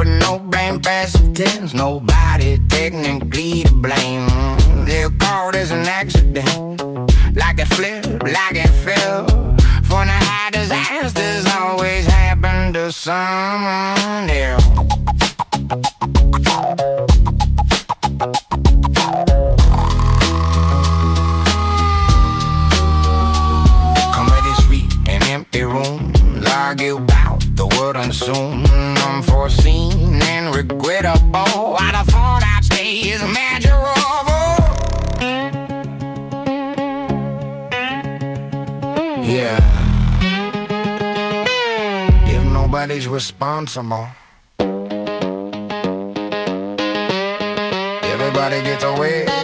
with no blame, past tense. Nobody technically to blame. They'll call this an accident, like it flipped, like it fell. For the high disasters always happen to someone else. Empty rooms argue about the word unseen, unforeseen and regrettable. Why the fallout stays measurable. Yeah. If nobody's responsible, everybody gets away.